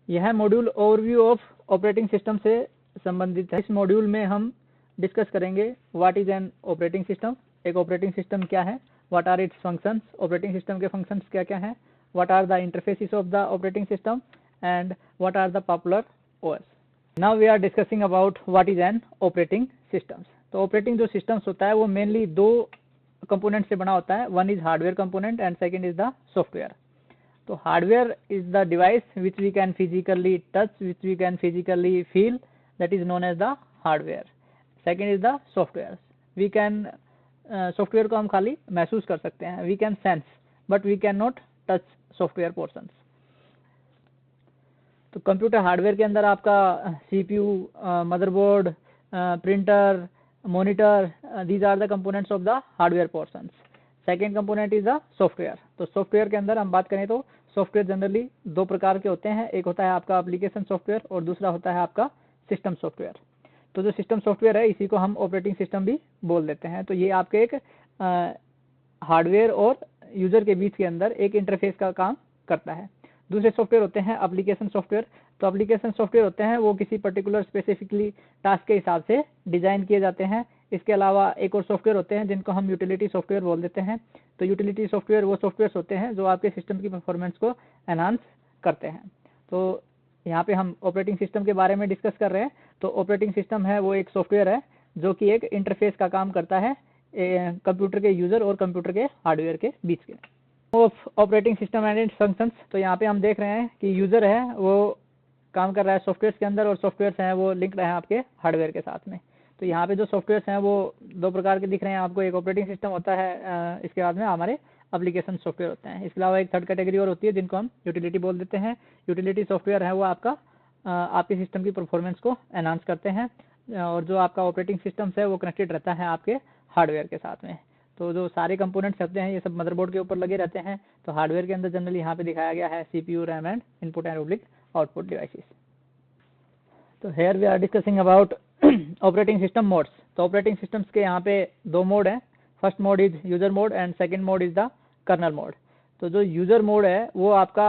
यह module overview of operating system से संबंधित है। इस मॉड्यूल में हम डिस्कस करेंगे what is an operating system, एक ऑपरेटिंग सिस्टम क्या है, what are its functions, operating system के फंक्शंस क्या क्या हैं, what are the interfaces of the operating system and what are the popular OS. Now we are discussing about what is an operating systems. तो operating जो systems होता है वो mainly दो कंपोनेंट से बना होता है। One is hardware component and second is the software. तो hardware is the device which we can physically touch, which we can physically feel, that is known as the hardware. Second is the software. We can software को हम खाली महसूस कर सकते हैं, we can sense but we cannot touch software portions. तो computer hardware के अंदर आपका CPU, motherboard, printer, monitor, these are the components of the hardware portions. Second component is the software. तो सॉफ्टवेयर के अंदर हम बात करें तो सॉफ्टवेयर जनरली दो प्रकार के होते हैं, एक होता है आपका एप्लीकेशन सॉफ्टवेयर और दूसरा होता है आपका सिस्टम सॉफ्टवेयर। तो जो सिस्टम सॉफ्टवेयर है इसी को हम ऑपरेटिंग सिस्टम भी बोल देते हैं। तो ये आपके एक हार्डवेयर और यूजर के बीच के अंदर एक इंटरफेस का काम करता है। दूसरे सॉफ्टवेयर होते हैं एप्लीकेशन सॉफ्टवेयर। तो एप्लीकेशन सॉफ्टवेयर होते हैं वो किसी पर्टिकुलर स्पेसिफिकली टास्क के हिसाब से डिजाइन किए जाते हैं। इसके अलावा एक और सॉफ्टवेयर होते हैं जिनको हम यूटिलिटी सॉफ्टवेयर बोल देते हैं। तो यूटिलिटी सॉफ्टवेयर वो सॉफ्टवेयर होते हैं जो आपके सिस्टम की परफॉर्मेंस को एनहांस करते हैं। तो यहाँ पे हम ऑपरेटिंग सिस्टम के बारे में डिस्कस कर रहे हैं। तो ऑपरेटिंग सिस्टम है वो एक सॉफ्टवेयर है जो कि एक इंटरफेस का काम करता है कंप्यूटर के यूजर और कंप्यूटर के हार्डवेयर के बीच के। Of operating system and it's functions. तो यहाँ पे हम देख रहे हैं कि यूजर है वो काम कर रहा है सॉफ्टवेयर के अंदर और सॉफ्टवेयर हैं वो लिंक रहे हैं आपके हार्डवेयर के साथ में। तो यहाँ पे जो सॉफ्टवेयर हैं वो दो प्रकार के दिख रहे हैं आपको, एक ऑपरेटिंग सिस्टम होता है, इसके बाद में हमारे एप्लीकेशन सॉफ्टवेयर होते हैं। इसके अलावा एक थर्ड कैटेगरी और होती है जिनको हम यूटिलिटी बोल देते हैं। यूटिलिटी सॉफ्टवेयर है वो आपका आपके सिस्टम की परफॉर्मेंस को एनहांस करते हैं और जो आपका ऑपरेटिंग सिस्टम है वो कनेक्टेड रहता है आपके हार्डवेयर के साथ में। तो जो सारे कंपोनेंट्स होते हैं ये सब मदरबोर्ड के ऊपर लगे रहते हैं। तो हार्डवेयर के अंदर जनरली यहाँ पे दिखाया गया है CPU, RAM and input and oblique output devices. तो here we are discussing about operating system modes. तो ऑपरेटिंग सिस्टम्स के यहाँ पे दो मोड हैं। First mode is user mode and second mode is the kernel mode. तो जो user mode है वो आपका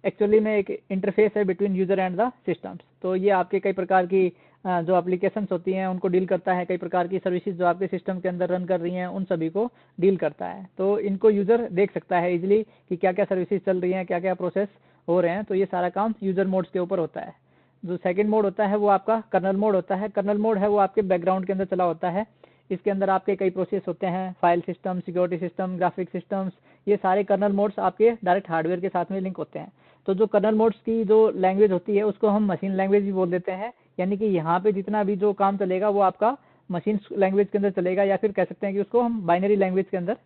एक्चुअली में एक इंटरफेस है between user and the systems. तो ये आपके कई प्रकार की जो एप्लीकेशंस होती हैं उनको डील करता है, कई प्रकार की सर्विसेज जो आपके सिस्टम के अंदर रन कर रही हैं उन सभी को डील करता है। तो इनको यूजर देख सकता है इजिली कि क्या क्या सर्विसेज चल रही हैं, क्या क्या प्रोसेस हो रहे हैं। तो ये सारा काम यूजर मोड्स के ऊपर होता है। जो सेकंड मोड होता है वो आपका कर्नल मोड होता है। कर्नल मोड है वो आपके बैकग्राउंड के अंदर चला होता है। इसके अंदर आपके कई प्रोसेस होते हैं, file system, security system, graphic systems, ये सारे कर्नल मोड्स आपके डायरेक्ट हार्डवेयर के साथ में लिंक होते हैं। तो जो कर्नल मोड्स की जो लैंग्वेज होती है उसको हम मशीन लैंग्वेज भी बोल देते हैं, यानी कि यहाँ पे जितना भी जो काम चलेगा वो आपका मशीन लैंग्वेज के अंदर चलेगा, या फिर कह सकते हैं कि उसको हम बाइनरी लैंग्वेज के अंदर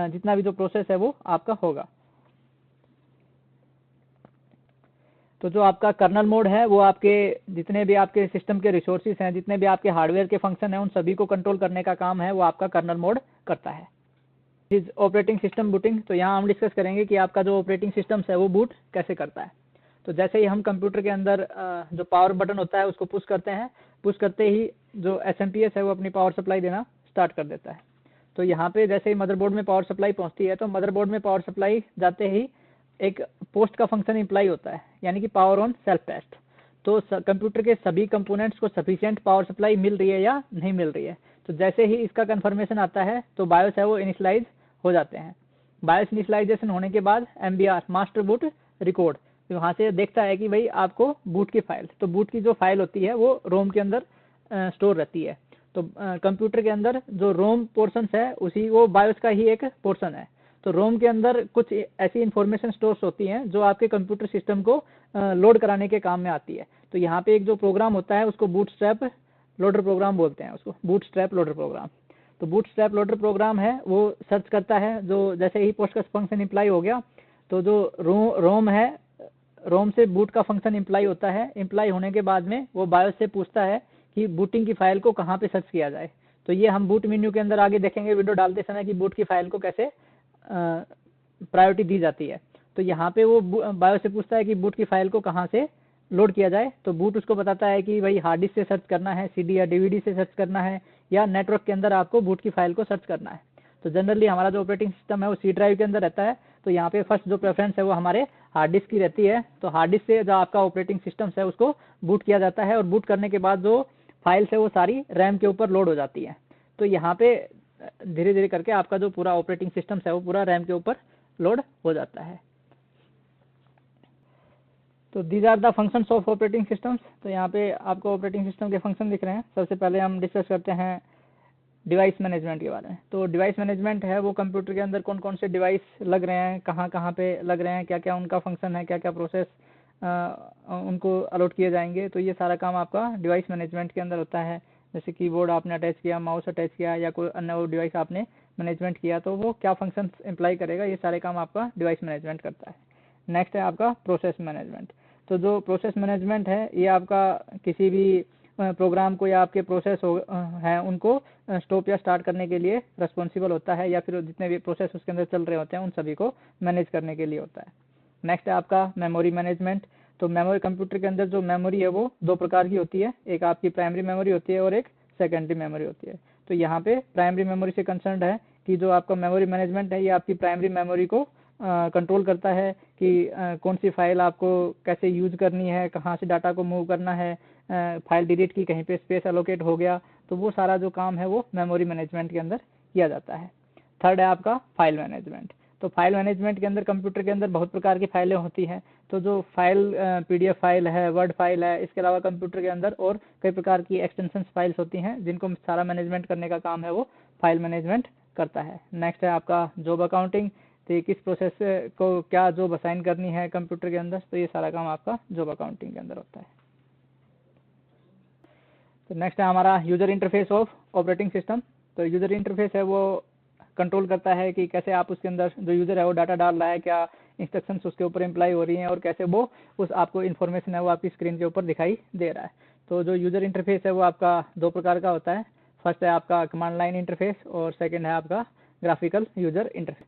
जितना भी जो प्रोसेस है वो आपका होगा। तो जो आपका कर्नल मोड है वो आपके जितने भी आपके सिस्टम के रिसोर्सेज हैं, जितने भी आपके हार्डवेयर के फंक्शन हैं उन सभी को कंट्रोल करने का काम है वो आपका कर्नल मोड करता है। Is operating system booting. तो यहाँ हम डिस्कस करेंगे कि आपका जो ऑपरेटिंग सिस्टम है वो बूट कैसे करता है। तो जैसे ही हम कंप्यूटर के अंदर जो पावर बटन होता है उसको पुश करते हैं, पुश करते ही जो SMPS है वो अपनी पावर सप्लाई देना स्टार्ट कर देता है। तो यहाँ पे जैसे ही मदरबोर्ड में पावर सप्लाई पहुंचती है तो मदरबोर्ड में पावर सप्लाई जाते ही एक पोस्ट का फंक्शन इम्प्लाई होता है, यानी कि पावर ऑन सेल्फ टेस्ट। तो कंप्यूटर के सभी कंपोनेंट्स को सफिशिएंट पावर सप्लाई मिल रही है या नहीं मिल रही है। तो जैसे ही इसका कंफर्मेशन आता है तो बायोस है वो इनिशियलाइज हो जाते हैं। बायोस इनिशियलाइजेशन होने के बाद MBR मास्टर बूट रिकॉर्ड वहाँ से देखता है कि भाई आपको बूट की फाइल, तो बूट की जो फाइल होती है वो रोम के अंदर स्टोर रहती है। तो कंप्यूटर के अंदर जो रोम पोर्शन है उसी वो बायोस का ही एक पोर्शन है। तो रोम के अंदर कुछ ऐसी इंफॉर्मेशन स्टोर्स होती हैं जो आपके कंप्यूटर सिस्टम को लोड कराने के काम में आती है। तो यहाँ पे एक जो प्रोग्राम होता है उसको बूटस्ट्रैप लोडर प्रोग्राम बोलते हैं, उसको बूटस्ट्रैप लोडर प्रोग्राम। तो बूटस्ट्रैप लोडर प्रोग्राम है वो सर्च करता है, जो जैसे ही पोस्ट का फंक्शन इम्प्लाई हो गया तो जो रोम है, रोम से बूट का फंक्शन इम्प्लाई होता है। इम्प्लाई होने के बाद में वो बायोस से पूछता है कि बूटिंग की फाइल को कहाँ पे सर्च किया जाए। तो ये हम बूट मेन्यू के अंदर आगे देखेंगे वीडियो डालते समय कि बूट की फाइल को कैसे प्रायोरिटी दी जाती है। तो यहाँ पे वो बायोस से पूछता है कि बूट की फाइल को कहाँ से लोड किया जाए। तो बूट उसको बताता है कि भाई हार्ड डिस्क से सर्च करना है, CD या DVD से सर्च करना है, या नेटवर्क के अंदर आपको बूट की फाइल को सर्च करना है। तो जनरली हमारा जो ऑपरेटिंग सिस्टम है वो C ड्राइव के अंदर रहता है। तो यहाँ पे फर्स्ट जो प्रेफरेंस है वो हमारे हार्ड डिस्क की रहती है। तो हार्ड डिस्क से जो आपका ऑपरेटिंग सिस्टम है उसको बूट किया जाता है और बूट करने के बाद जो फाइल्स है वो सारी रैम के ऊपर लोड हो जाती है। तो यहाँ पे धीरे धीरे करके आपका जो पूरा ऑपरेटिंग सिस्टम है वो पूरा रैम के ऊपर लोड हो जाता है। तो these are the functions of operating systems. तो यहाँ पे आपको ऑपरेटिंग सिस्टम के फंक्शन दिख रहे हैं। सबसे पहले हम डिस्कस करते हैं डिवाइस मैनेजमेंट के बारे में। तो डिवाइस मैनेजमेंट है वो कंप्यूटर के अंदर कौन कौन से डिवाइस लग रहे हैं, कहाँ कहाँ पे लग रहे हैं, क्या क्या उनका फंक्शन है, क्या क्या प्रोसेस उनको अलॉट किए जाएंगे। तो ये सारा काम आपका डिवाइस मैनेजमेंट के अंदर होता है। जैसे कीबोर्ड आपने अटैच किया, माउस अटैच किया या कोई अन्य वो डिवाइस आपने मैनेजमेंट किया तो वो क्या फंक्शन इम्प्लाई करेगा, ये सारे काम आपका डिवाइस मैनेजमेंट करता है। नेक्स्ट है आपका प्रोसेस मैनेजमेंट। तो जो प्रोसेस मैनेजमेंट है ये आपका किसी भी प्रोग्राम को या आपके प्रोसेस हैं उनको स्टॉप या स्टार्ट करने के लिए रिस्पॉन्सिबल होता है, या फिर जितने भी प्रोसेस उसके अंदर चल रहे होते हैं उन सभी को मैनेज करने के लिए होता है। नेक्स्ट है आपका मेमोरी मैनेजमेंट। तो मेमोरी, कंप्यूटर के अंदर जो मेमोरी है वो दो प्रकार की होती है, एक आपकी प्राइमरी मेमोरी होती है और एक सेकेंडरी मेमोरी होती है। तो यहाँ पे प्राइमरी मेमोरी से कंसर्न है कि जो आपका मेमोरी मैनेजमेंट है ये आपकी प्राइमरी मेमोरी को कंट्रोल करता है कि कौन सी फाइल आपको कैसे यूज करनी है, कहाँ से डाटा को मूव करना है, फाइल डिलीट की, कहीं पे स्पेस एलोकेट हो गया, तो वो सारा जो काम है वो मेमोरी मैनेजमेंट के अंदर किया जाता है। थर्ड है आपका फाइल मैनेजमेंट। तो फाइल मैनेजमेंट के अंदर कंप्यूटर के अंदर बहुत प्रकार की फाइलें होती हैं। तो जो फाइल PDF फाइल है, वर्ड फाइल है, इसके अलावा कंप्यूटर के अंदर और कई प्रकार की एक्सटेंशन फाइल्स होती हैं जिनको सारा मैनेजमेंट करने का काम है वो फाइल मैनेजमेंट करता है। नेक्स्ट है आपका जॉब अकाउंटिंग। तो किस प्रोसेस को क्या जॉब असाइन करनी है कंप्यूटर के अंदर, तो ये सारा काम आपका जॉब अकाउंटिंग के अंदर होता है। तो नेक्स्ट है हमारा user interface of operating system. तो यूजर इंटरफेस है वो कंट्रोल करता है कि कैसे आप उसके अंदर जो यूजर है वो डाटा डाल रहा है, क्या इंस्ट्रक्शंस उसके ऊपर इम्प्लाई हो रही हैं और कैसे वो उस आपको इन्फॉर्मेशन है वो आपकी स्क्रीन के ऊपर दिखाई दे रहा है। तो जो यूजर इंटरफेस है वो आपका दो प्रकार का होता है। फर्स्ट है आपका कमांड लाइन इंटरफेस और सेकेंड है आपका ग्राफिकल यूजर इंटरफेस।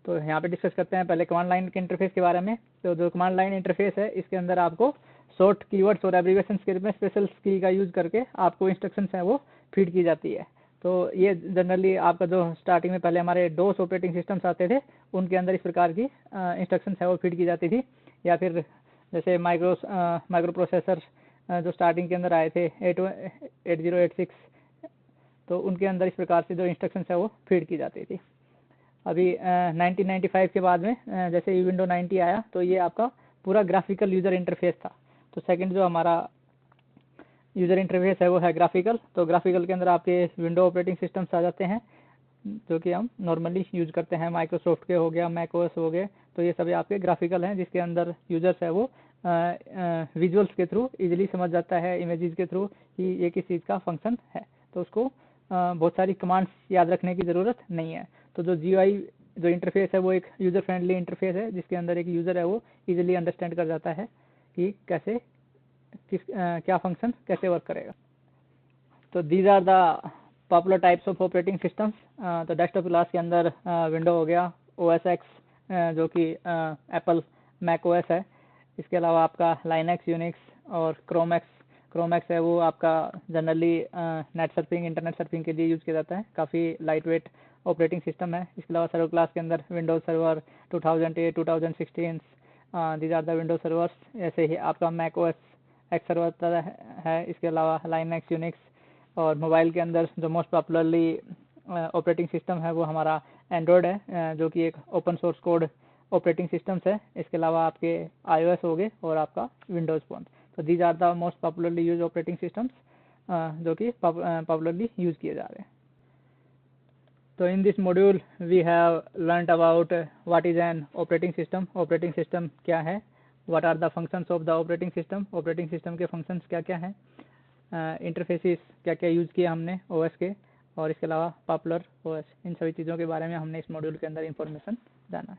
तो यहाँ पे डिस्कस करते हैं पहले कमांड लाइन के इंटरफेस के बारे में। तो जो कमांड लाइन इंटरफेस है इसके अंदर आपको शॉर्ट कीवर्ड्स और एब्रीविएशन के रूप में स्पेशल की का यूज करके आपको इंस्ट्रक्शंस है वो फीड की जाती है। तो ये जनरली आपका जो स्टार्टिंग में पहले हमारे डोस ऑपरेटिंग सिस्टम्स आते थे उनके अंदर इस प्रकार की इंस्ट्रक्शंस है वो फीड की जाती थी, या फिर जैसे माइक्रो प्रोसेसर जो स्टार्टिंग के अंदर आए थे 8086, तो उनके अंदर इस प्रकार से जो इंस्ट्रक्शंस है वो फीड की जाती थी। अभी 1995 के बाद में जैसे ही विंडो 90 आया तो ये आपका पूरा ग्राफिकल यूजर इंटरफेस था। तो सेकंड जो हमारा यूजर इंटरफेस है वो है ग्राफिकल। तो ग्राफिकल के अंदर आपके विंडो ऑपरेटिंग सिस्टम्स आ जाते हैं जो कि हम नॉर्मली यूज करते हैं, माइक्रोसॉफ्ट के हो गया, मैक ओएस हो गए, तो ये सभी आपके ग्राफिकल हैं जिसके अंदर यूजर्स है वो विजुअल्स के थ्रू इजीली समझ जाता है, इमेजेस के थ्रू कि ये किस चीज़ का फंक्शन है। तो उसको बहुत सारी कमांड्स याद रखने की ज़रूरत नहीं है। तो जो GUI जो इंटरफेस है वो एक यूज़र फ्रेंडली इंटरफेस है जिसके अंदर एक यूज़र है वो इजीली अंडरस्टैंड कर जाता है कि कैसे क्या फंक्शन कैसे वर्क करेगा। तो these are the popular types of operating systems. तो डेस्कटॉप क्लास के अंदर विंडो हो गया, OS X जो कि एप्पल मैक OS है, इसके अलावा आपका लाइनक्स, यूनिक्स और क्रोमैक्स है वो आपका generally net surfing, internet surfing के लिए यूज किया जाता है, काफ़ी लाइट वेट ऑपरेटिंग सिस्टम है। इसके अलावा सर्वर क्लास के अंदर Windows server 2008, 2016 these are the Windows servers. ऐसे ही आपका मैक OS X सर्वर है। इसके अलावा लाइनक्स, यूनिक्स और मोबाइल के अंदर जो मोस्ट पॉपुलरली ऑपरेटिंग सिस्टम है वो हमारा एंड्रॉयड है जो कि एक open source code operating systems है। इसके अलावा आपके iOS हो गए और आपका विंडोज फोन। तो these are the most popularly use operating systems जो कि पॉपुलरली यूज किए जा रहे हैं। तो in this module we have learned about what is an operating system, operating system क्या है, what are the functions of the operating system के फंक्शंस क्या क्या हैं, इंटरफेसिस क्या क्या यूज़ किया हमने OS के, और इसके अलावा पॉपुलर OS, इन सभी चीज़ों के बारे में हमने इस मॉड्यूल के अंदर इंफॉर्मेशन जाना है।